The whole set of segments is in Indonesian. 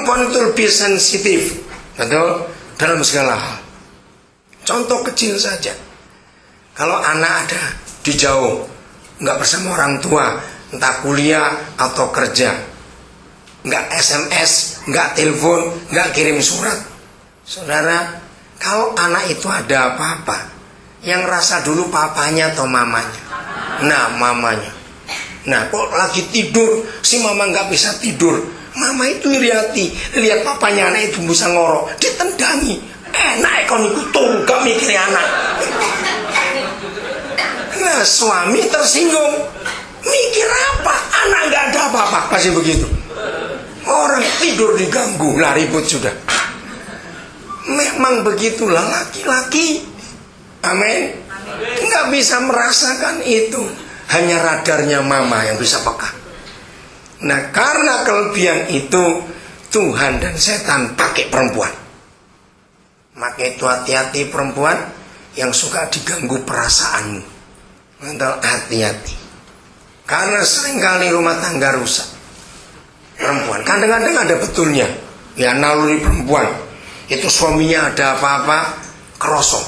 perempuan itu lebih sensitif, betul, dalam segala hal. Contoh kecil saja, kalau anak ada di jauh, nggak bersama orang tua, entah kuliah atau kerja, nggak SMS, nggak telepon, nggak kirim surat. Saudara, kalau anak itu ada apa-apa, yang rasa dulu papanya atau mamanya? Nah, mamanya. Nah, kok lagi tidur, si mama nggak bisa tidur. Mama itu lihat papanya anak itu bisa ngorok, ditendangi. Enak ekon itu tuh, gak mikirin anak. Nah, suami tersinggung. Mikir apa? Anak nggak ada apa-apa, pasti begitu. Orang tidur diganggu, lah ribut sudah. Memang begitulah laki-laki. Amin. Nggak bisa merasakan itu. Hanya radarnya mama yang bisa peka. Nah, karena kelebihan itu, Tuhan dan setan pakai perempuan. Maka itu hati-hati perempuan yang suka diganggu perasaanmu. Hati-hati. Karena seringkali rumah tangga rusak. Perempuan, kadang-kadang ada betulnya. Ya, naluri perempuan. Itu suaminya ada apa-apa, kerosok.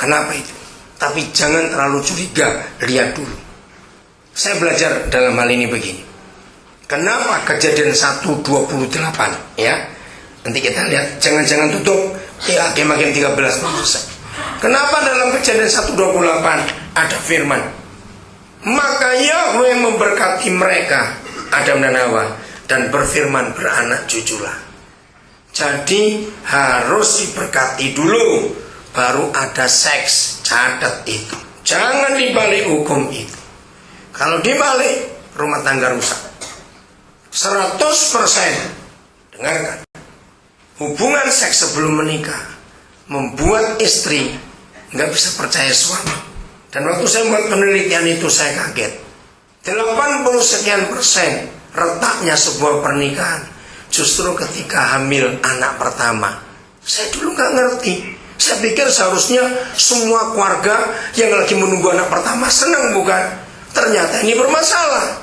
Kenapa itu? Tapi jangan terlalu curiga, lihat dulu. Saya belajar dalam hal ini begini. Kenapa Kejadian 1:28 ya? Nanti kita lihat, jangan tutup ya, Hakim 13 selesai. Kenapa dalam Kejadian 1:28 ada firman? Maka Yahweh memberkati mereka, Adam dan Hawa, dan berfirman beranak cuculah. Jadi harus diberkati dulu, baru ada seks. Catat itu. Jangan dibalik hukum itu. Kalau dibalik, rumah tangga rusak. 100%. Dengarkan. Hubungan seks sebelum menikah membuat istri nggak bisa percaya suami. Dan waktu saya buat penelitian itu saya kaget. 80% retaknya sebuah pernikahan justru ketika hamil anak pertama. Saya dulu nggak ngerti. Saya pikir seharusnya semua keluarga yang lagi menunggu anak pertama senang, bukan? Ternyata ini bermasalah.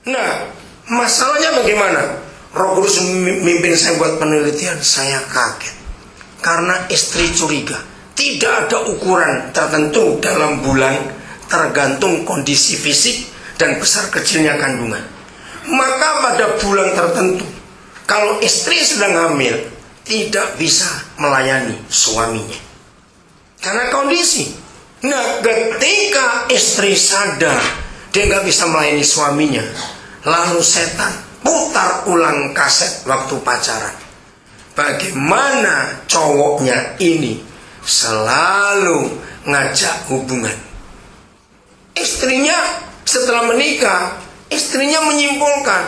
Nah, masalahnya bagaimana? Roh Kudus memimpin saya buat penelitian, saya kaget. Karena istri curiga. Tidak ada ukuran tertentu dalam bulan, tergantung kondisi fisik dan besar kecilnya kandungan. Maka pada bulan tertentu, kalau istri sedang hamil, tidak bisa melayani suaminya karena kondisi. Nah, ketika istri sadar dia nggak bisa melayani suaminya, lalu setan putar ulang kaset waktu pacaran. Bagaimana cowoknya ini selalu ngajak hubungan. Istrinya setelah menikah, istrinya menyimpulkan,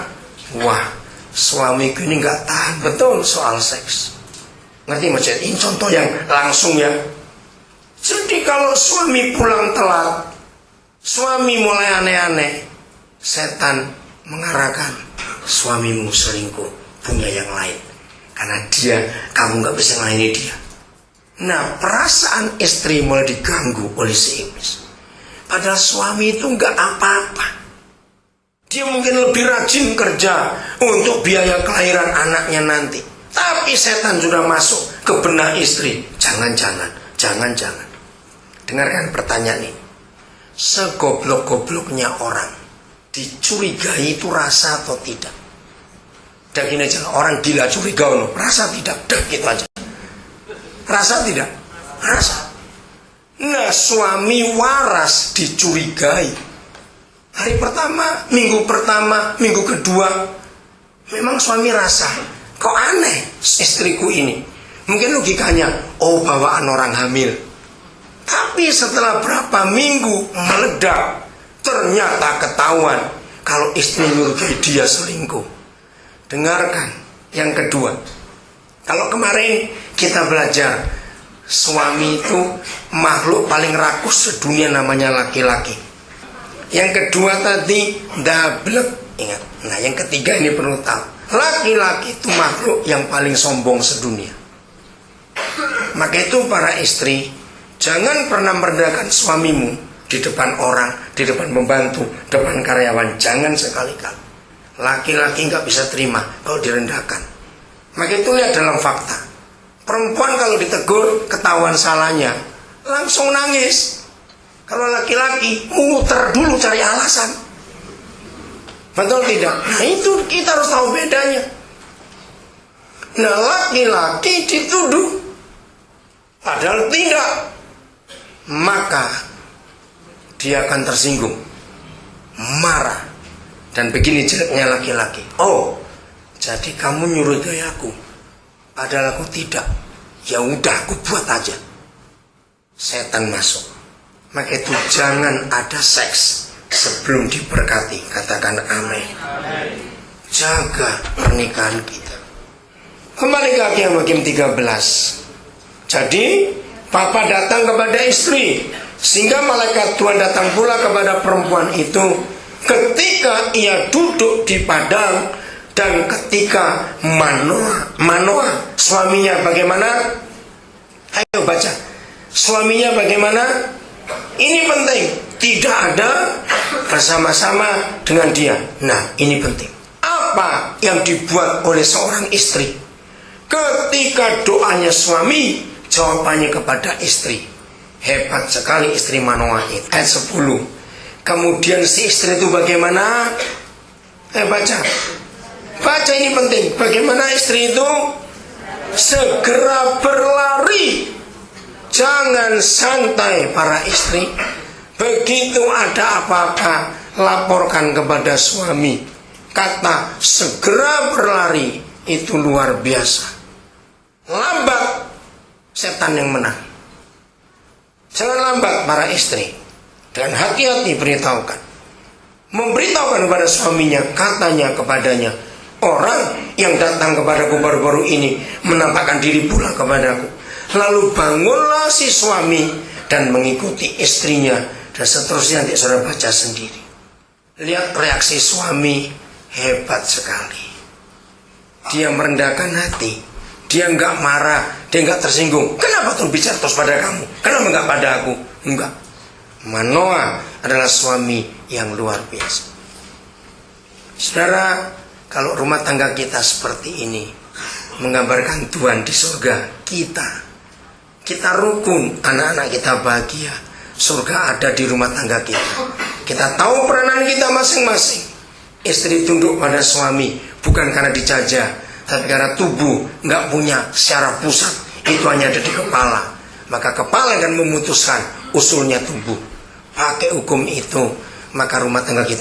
wah, suamiku ini nggak tahan betul soal seks. Ngerti macam ini contoh yang langsung ya. Jadi kalau suami pulang telat, suami mulai aneh-aneh, setan mengarahkan suamimu selingkuh, punya yang lain. Karena kamu nggak bisa melayani dia. Nah, perasaan istri mulai diganggu oleh si iblis. Padahal suami itu nggak apa-apa. Dia mungkin lebih rajin kerja untuk biaya kelahiran anaknya nanti. Tapi setan sudah masuk ke benak istri. Jangan-jangan. Dengarkan pertanyaan ini. Segoblok-gobloknya orang, dicurigai itu rasa atau tidak? Dan gini aja, orang gila curiga, rasa tidak? Gitu aja. Rasa tidak? Rasa. Nah, suami waras dicurigai. Hari pertama, minggu kedua, memang suami rasa, kok aneh istriku ini. Mungkin logikanya, oh bawaan orang hamil. Tapi setelah berapa minggu meledak, ternyata ketahuan kalau istri nyurigai dia selingkuh. Dengarkan yang kedua. Kalau kemarin kita belajar, suami itu makhluk paling rakus sedunia, namanya laki-laki. Yang kedua tadi dablek, ingat. Nah, yang ketiga ini perlu tahu. Laki-laki itu makhluk yang paling sombong sedunia. Maka itu para istri, jangan pernah merendahkan suamimu di depan orang, di depan pembantu, depan karyawan. Jangan sekali-kali. Laki-laki nggak bisa terima kalau direndahkan. Maka itu lihat dalam fakta. Perempuan kalau ditegur ketahuan salahnya, langsung nangis. Kalau laki-laki muter dulu cari alasan. Betul tidak? Nah itu kita harus tahu bedanya. Nah laki-laki dituduh padahal tidak, maka dia akan tersinggung, marah. Dan begini jeleknya laki-laki. Oh, jadi kamu nyurigai aku, padahal aku tidak. Ya udah, aku buat aja. Setan masuk. Maka itu jangan ada seks sebelum diberkati. Katakan amin. Jaga pernikahan kita. Kembali ke Hakim 13. Jadi papa datang kepada istri, sehingga malaikat Tuhan datang pula kepada perempuan itu ketika ia duduk di padang, dan ketika Manoah suaminya bagaimana? Ayo baca. Suaminya bagaimana? Ini penting. Tidak ada bersama-sama dengan dia. Nah, ini penting. Apa yang dibuat oleh seorang istri? Ketika doanya suami, jawabannya kepada istri. Hebat sekali istri Manoah itu. Ayat 10. Kemudian si istri itu bagaimana? Baca. Baca, ini penting. Bagaimana istri itu? Segera berlari. Jangan santai para istri. Begitu ada apa-apa, laporkan kepada suami. Kata segera berlari itu luar biasa. Lambat, setan yang menang. Jangan lambat para istri. Dan hati-hati beritahukan. Memberitahukan kepada suaminya, katanya kepadanya, orang yang datang kepadaku baru-baru ini menampakkan diri pula kepadaku. Lalu bangunlah si suami dan mengikuti istrinya. Dan seterusnya nanti saudara baca sendiri. Lihat reaksi suami, hebat sekali. Dia merendahkan hati. Dia enggak marah, dia enggak tersinggung. Kenapa tuh bicara terus pada kamu? Kenapa enggak pada aku? Enggak. Manoah adalah suami yang luar biasa. Saudara, kalau rumah tangga kita seperti ini, menggambarkan Tuhan di surga kita rukun, anak-anak kita bahagia, surga ada di rumah tangga kita. Kita tahu peranan kita masing-masing. Istri tunduk pada suami bukan karena dijajah, tapi karena tubuh nggak punya secara pusat, itu hanya ada di kepala. Maka kepala akan memutuskan usulnya tubuh. Pakai hukum itu, maka rumah tangga kita